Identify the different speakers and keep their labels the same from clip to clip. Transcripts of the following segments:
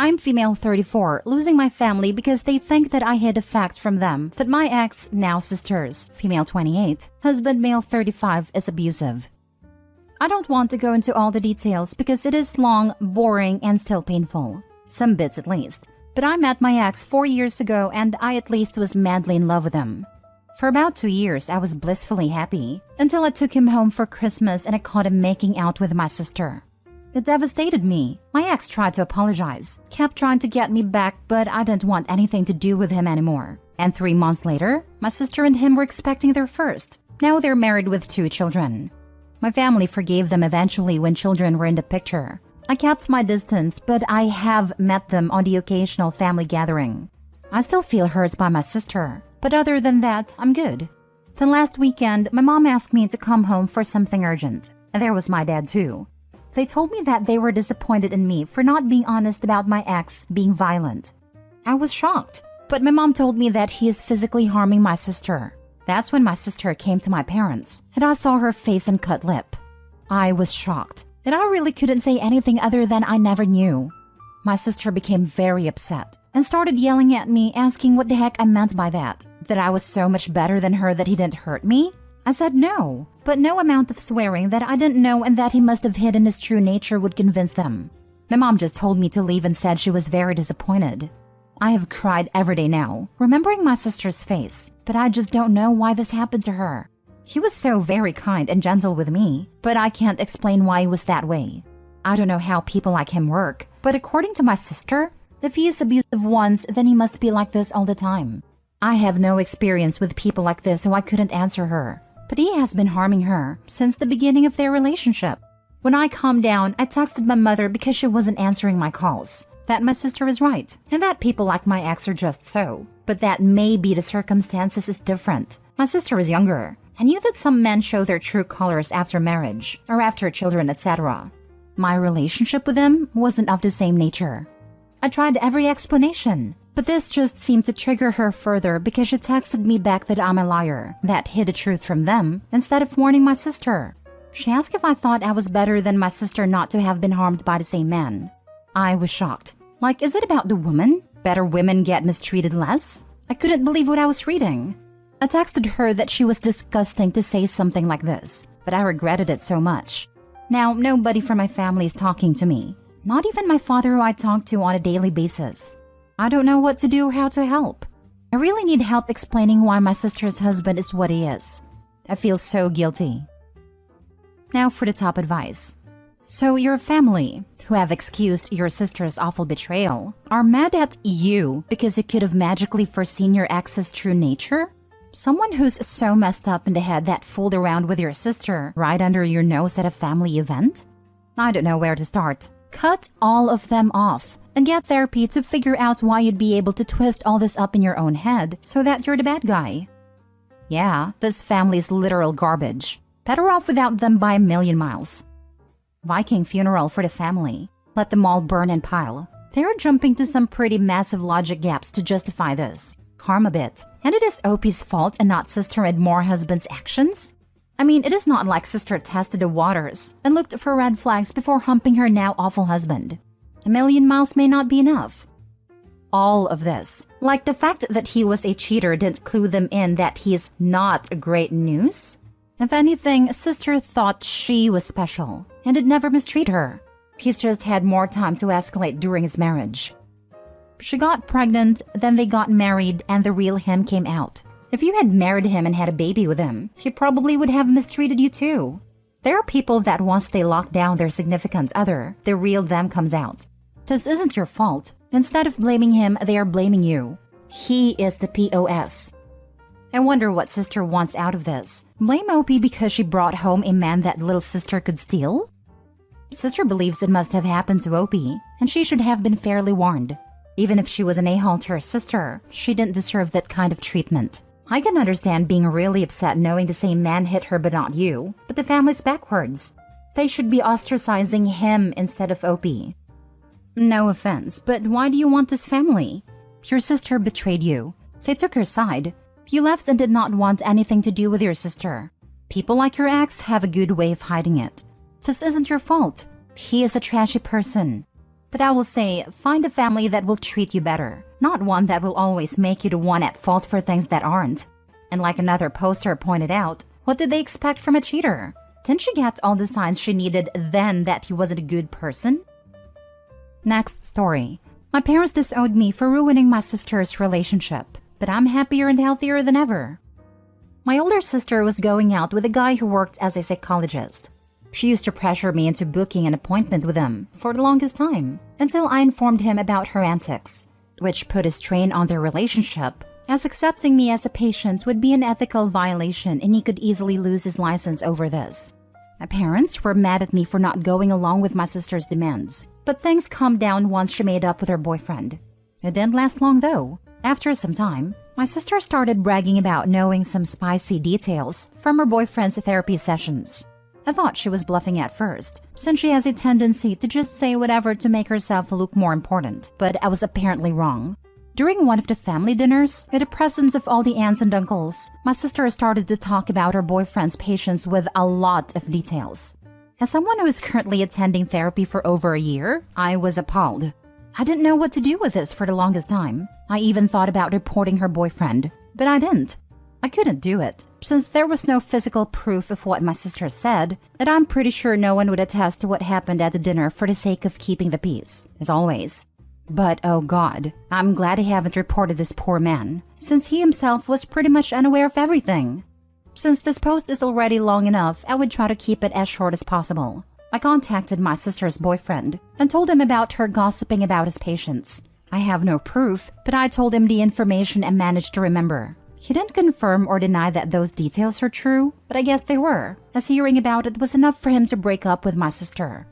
Speaker 1: I'm female 34, losing my family because they think that I hid a fact from them that my ex, now sisters, female 28, husband male 35 is abusive. I don't want to go into all the details because it is long, boring, and still painful. Some bits at least. But I met my ex 4 years ago and I at least was madly in love with him. For about 2 years, I was blissfully happy until I took him home for Christmas and I caught him making out with my sister. It devastated me. My ex tried to apologize, kept trying to get me back, but I didn't want anything to do with him anymore. And 3 months later, my sister and him were expecting their first. Now they're married with 2 children. My family forgave them eventually when children were in the picture. I kept my distance, but I have met them on the occasional family gathering. I still feel hurt by my sister, but other than that, I'm good. Then last weekend, my mom asked me to come home for something urgent, and there was my dad too. They told me that they were disappointed in me for not being honest about my ex being violent. I was shocked, but my mom told me that he is physically harming my sister. That's when my sister came to my parents, and I saw her face and cut lip. I was shocked, and I really couldn't say anything other than I never knew. My sister became very upset and started yelling at me, asking what the heck I meant by that. That I was so much better than her that he didn't hurt me? I said no, but no amount of swearing that I didn't know and that he must have hidden his true nature would convince them. My mom just told me to leave and said she was very disappointed. I have cried every day now, remembering my sister's face, but I just don't know why this happened to her. He was so very kind and gentle with me, but I can't explain why he was that way. I don't know how people like him work, but according to my sister, if he is abusive once, then he must be like this all the time. I have no experience with people like this, so I couldn't answer her. But he has been harming her since the beginning of their relationship. When I calmed down, I texted my mother because she wasn't answering my calls. That my sister is right, and that people like my ex are just so. But that maybe the circumstances is different. My sister is younger. I knew that some men show their true colors after marriage, or after children, etc. My relationship with him wasn't of the same nature. I tried every explanation, but this just seemed to trigger her further because she texted me back that I'm a liar, that hid the truth from them, instead of warning my sister. She asked if I thought I was better than my sister not to have been harmed by the same man. I was shocked. Like, is it about the woman? Better women get mistreated less? I couldn't believe what I was reading. I texted her that she was disgusting to say something like this, but I regretted it so much. Now, nobody from my family is talking to me. Not even my father, who I talk to on a daily basis. I don't know what to do or how to help. I really need help explaining why my sister's husband is what he is. I feel so guilty. Now for the top advice. So your family, who have excused your sister's awful betrayal, are mad at you because you could have magically foreseen your ex's true nature? Someone who's so messed up in the head that fooled around with your sister right under your nose at a family event? I don't know where to start. Cut all of them off and get therapy to figure out why you'd be able to twist all this up in your own head so that you're the bad guy. Yeah, this family is literal garbage. Better off without them by a million miles. Viking funeral for the family. Let them all burn and pile. They're jumping to some pretty massive logic gaps to justify this. Harm a bit. And it is OP's fault and not sister and more husband's actions? I mean, it is not like sister tested the waters and looked for red flags before humping her now awful husband. A million miles may not be enough. All of this, like the fact that he was a cheater, didn't clue them in that he is not great news. If anything, sister thought she was special and had never mistreat her. He's just had more time to escalate during his marriage. She got pregnant, then they got married, and the real him came out. If you had married him and had a baby with him, he probably would have mistreated you too. There are people that once they lock down their significant other, the real them comes out. This isn't your fault. Instead of blaming him, they are blaming you. He is the POS. I wonder what sister wants out of this. Blame OP because she brought home a man that little sister could steal? Sister believes it must have happened to OP, and she should have been fairly warned. Even if she was an a-hole to her sister, she didn't deserve that kind of treatment. I can understand being really upset knowing the same man hit her but not you, but the family's backwards. They should be ostracizing him instead of OP. No offense, but why do you want this family? Your sister betrayed you. They took her side. You left and did not want anything to do with your sister. People like your ex have a good way of hiding it. This isn't your fault. He is a trashy person. But I will say, find a family that will treat you better, not one that will always make you the one at fault for things that aren't. And like another poster pointed out, what did they expect from a cheater? Didn't she get all the signs she needed then that he wasn't a good person? Next story. My parents disowned me for ruining my sister's relationship, but I'm happier and healthier than ever. My older sister was going out with a guy who worked as a psychologist. She used to pressure me into booking an appointment with him for the longest time, until I informed him about her antics, which put a strain on their relationship, as accepting me as a patient would be an ethical violation and he could easily lose his license over this. My parents were mad at me for not going along with my sister's demands, but things calmed down once she made up with her boyfriend. It didn't last long though. After some time, my sister started bragging about knowing some spicy details from her boyfriend's therapy sessions. I thought she was bluffing at first, since she has a tendency to just say whatever to make herself look more important, but I was apparently wrong. During one of the family dinners, in the presence of all the aunts and uncles, my sister started to talk about her boyfriend's patients with a lot of details. As someone who is currently attending therapy for over a year, I was appalled. I didn't know what to do with this for the longest time. I even thought about reporting her boyfriend, but I didn't. I couldn't do it, since there was no physical proof of what my sister said, and I'm pretty sure no one would attest to what happened at the dinner for the sake of keeping the peace, as always. But oh god, I'm glad I haven't reported this poor man, since he himself was pretty much unaware of everything. Since this post is already long enough, I would try to keep it as short as possible. I contacted my sister's boyfriend and told him about her gossiping about his patients. I have no proof, but I told him the information and managed to remember. He didn't confirm or deny that those details are true, but I guess they were, as hearing about it was enough for him to break up with my sister.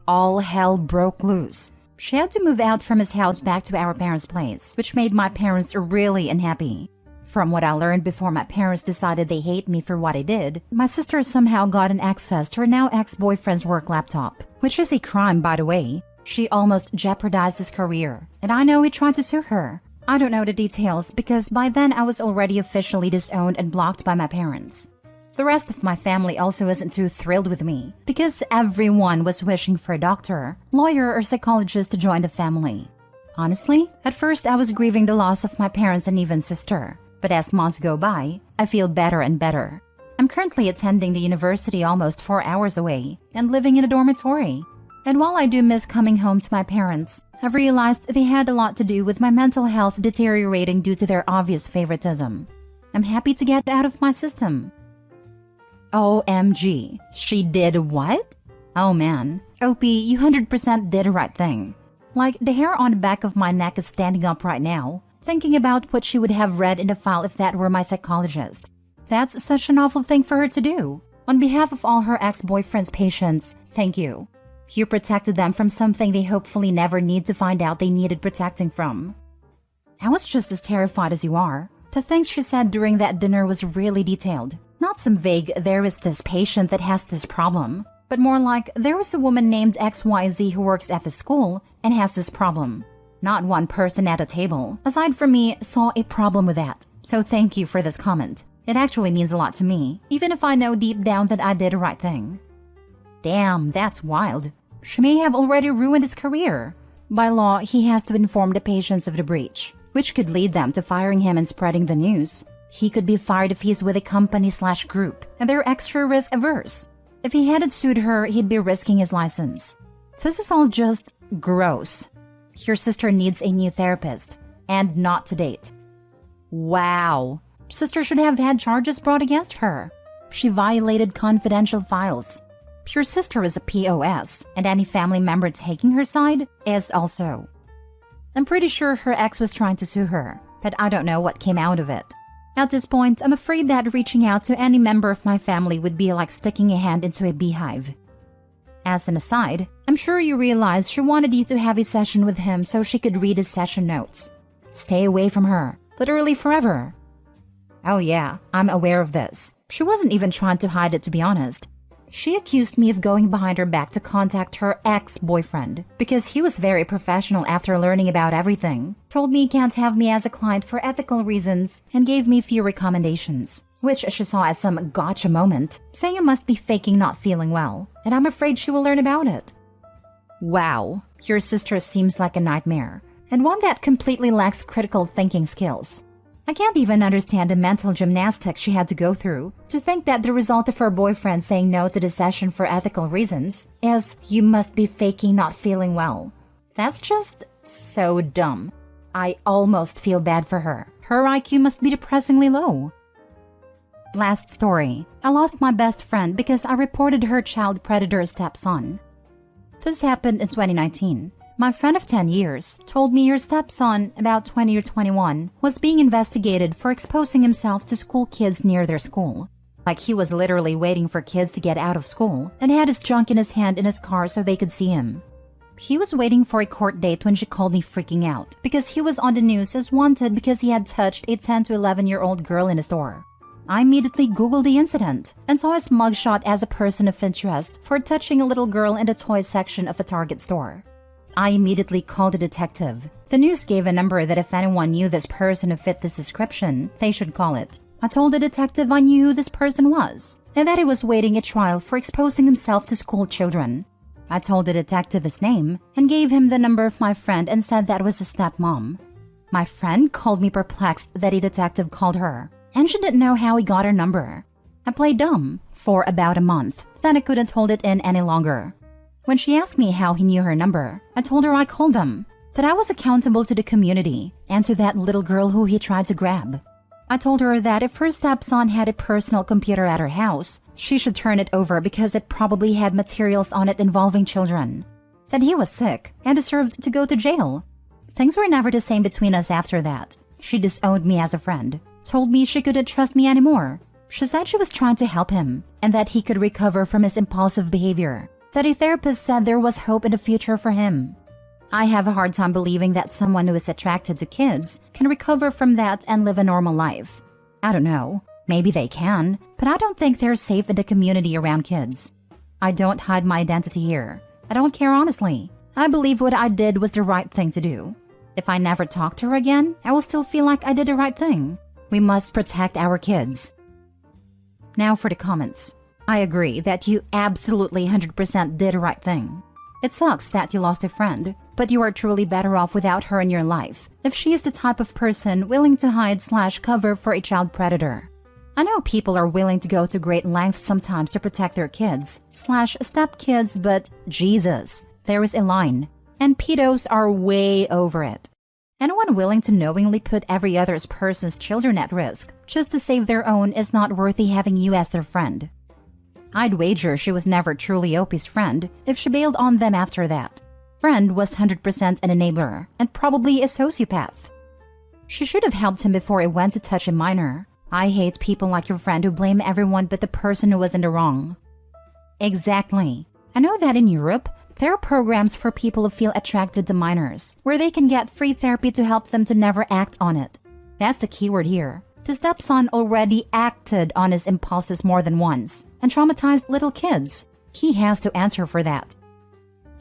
Speaker 1: All hell broke loose. She had to move out from his house back to our parents' place, which made my parents really unhappy. From what I learned before my parents decided they hate me for what I did, my sister somehow got an access to her now ex-boyfriend's work laptop, which is a crime, by the way. She almost jeopardized his career, and I know he tried to sue her. I don't know the details because by then I was already officially disowned and blocked by my parents. The rest of my family also isn't too thrilled with me because everyone was wishing for a doctor, lawyer, or psychologist to join the family. Honestly, at first I was grieving the loss of my parents and even sister, but as months go by, I feel better and better. I'm currently attending the university almost 4 hours away and living in a dormitory. And while I do miss coming home to my parents, I've realized they had a lot to do with my mental health deteriorating due to their obvious favoritism. I'm happy to get out of my system. OMG, she did what? Oh man, OP, you 100% did the right thing. Like, the hair on the back of my neck is standing up right now, thinking about what she would have read in the file if that were my psychologist. That's such an awful thing for her to do. On behalf of all her ex-boyfriend's patients, thank you. You protected them from something they hopefully never need to find out they needed protecting from. I was just as terrified as you are. The things she said during that dinner was really detailed. Not some vague, there is this patient that has this problem, but more like, there is a woman named XYZ who works at the school and has this problem. Not one person at a table, aside from me, saw a problem with that. So thank you for this comment. It actually means a lot to me, even if I know deep down that I did the right thing. Damn, that's wild. She may have already ruined his career. By law, he has to inform the patients of the breach, which could lead them to firing him and spreading the news. He could be fired if he's with a company/group, and they're extra risk-averse. If he hadn't sued her, he'd be risking his license. This is all just gross. Your sister needs a new therapist, and not to date. Wow. Sister should have had charges brought against her. She violated confidential files. Your sister is a POS, and any family member taking her side is also. I'm pretty sure her ex was trying to sue her, but I don't know what came out of it. At this point, I'm afraid that reaching out to any member of my family would be like sticking a hand into a beehive. As an aside, I'm sure you realize she wanted you to have a session with him so she could read his session notes. Stay away from her, literally forever. Oh yeah, I'm aware of this. She wasn't even trying to hide it, to be honest. She accused me of going behind her back to contact her ex-boyfriend because he was very professional after learning about everything, told me he can't have me as a client for ethical reasons, and gave me few recommendations, which she saw as some gotcha moment, saying I must be faking not feeling well, and I'm afraid she will learn about it. Wow, Your sister seems like a nightmare, and one that completely lacks critical thinking skills. I can't even understand the mental gymnastics she had to go through to think that the result of her boyfriend saying no to the session for ethical reasons is you must be faking not feeling well. That's just so dumb. I almost feel bad for her. Her IQ must be depressingly low. Last story. I lost my best friend because I reported her child predator stepson. This happened in 2019. My friend of 10 years told me her stepson, about 20 or 21, was being investigated for exposing himself to school kids near their school. Like he was literally waiting for kids to get out of school and had his junk in his hand in his car so they could see him. He was waiting for a court date when she called me freaking out because he was on the news as wanted because he had touched a 10 to 11-year-old girl in a store. I immediately Googled the incident and saw his mugshot as a person of interest for touching a little girl in the toy section of a Target store. I immediately called a detective. The news gave a number that if anyone knew this person who fit this description, they should call it. I told the detective I knew who this person was, and that he was waiting a trial for exposing himself to school children. I told the detective his name, and gave him the number of my friend and said that was his stepmom. My friend called me perplexed that a detective called her, and she didn't know how he got her number. I played dumb for about a month, then I couldn't hold it in any longer. When she asked me how he knew her number, I told her I called him, that I was accountable to the community and to that little girl who he tried to grab. I told her that if her stepson had a personal computer at her house, she should turn it over because it probably had materials on it involving children. That he was sick and deserved to go to jail. Things were never the same between us after that. She disowned me as a friend, told me she couldn't trust me anymore. She said she was trying to help him and that he could recover from his impulsive behavior. That a therapist said there was hope in the future for him. I have a hard time believing that someone who is attracted to kids can recover from that and live a normal life. I don't know, maybe they can, but I don't think they're safe in the community around kids. I don't hide my identity here. I don't care honestly. I believe what I did was the right thing to do. If I never talk to her again, I will still feel like I did the right thing. We must protect our kids. Now for the comments. I agree that you absolutely 100% did the right thing. It sucks that you lost a friend, but you are truly better off without her in your life if she is the type of person willing to hide/cover for a child predator. I know people are willing to go to great lengths sometimes to protect their kids/stepkids, but Jesus, there is a line, and pedos are way over it. Anyone willing to knowingly put every other person's children at risk just to save their own is not worthy having you as their friend. I'd wager she was never truly Opie's friend if she bailed on them after that. Friend was 100% an enabler and probably a sociopath. She should have helped him before he went to touch a minor. I hate people like your friend who blame everyone but the person who was in the wrong. Exactly. I know that in Europe, there are programs for people who feel attracted to minors, where they can get free therapy to help them to never act on it. That's the keyword here. The stepson already acted on his impulses more than once and traumatized little kids. He has to answer for that.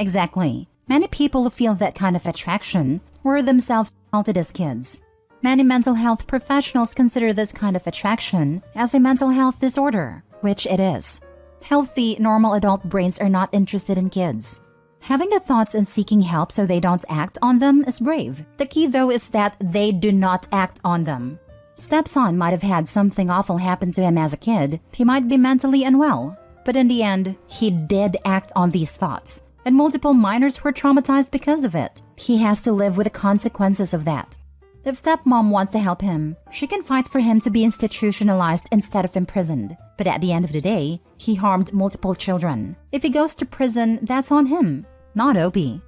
Speaker 1: Exactly. Many people who feel that kind of attraction were themselves assaulted as kids. Many mental health professionals consider this kind of attraction as a mental health disorder, which it is. Healthy, normal adult brains are not interested in kids. Having the thoughts and seeking help so they don't act on them is brave. The key though is that they do not act on them. Stepson might have had something awful happen to him as a kid. He might be mentally unwell. But in the end, he did act on these thoughts. And multiple minors were traumatized because of it. He has to live with the consequences of that. If stepmom wants to help him, she can fight for him to be institutionalized instead of imprisoned. But at the end of the day, he harmed multiple children. If he goes to prison, that's on him, not Opie.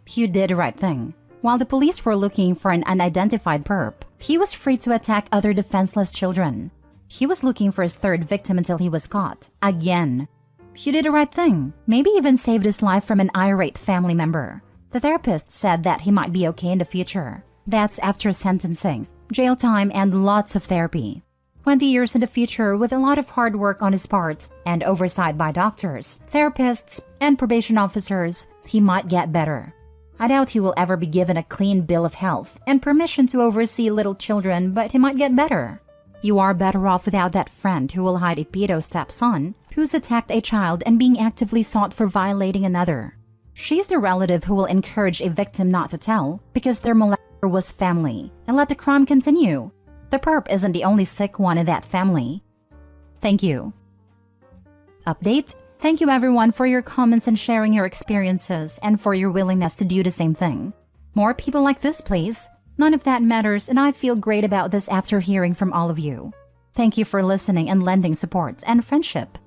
Speaker 1: You did the right thing. While the police were looking for an unidentified perp, he was free to attack other defenseless children. He was looking for his third victim until he was caught. Again. You did the right thing. Maybe even saved his life from an irate family member. The therapist said that he might be okay in the future. That's after sentencing, jail time, and lots of therapy. 20 years in the future with a lot of hard work on his part and oversight by doctors, therapists, and probation officers, he might get better. I doubt he will ever be given a clean bill of health and permission to oversee little children, but he might get better. You are better off without that friend who will hide a pedo stepson who's attacked a child and being actively sought for violating another. She's the relative who will encourage a victim not to tell because their molester was family and let the crime continue. The perp isn't the only sick one in that family. Thank you. Update. Thank you everyone for your comments and sharing your experiences and for your willingness to do the same thing. More people like this, please. None of that matters, and I feel great about this after hearing from all of you. Thank you for listening and lending support and friendship.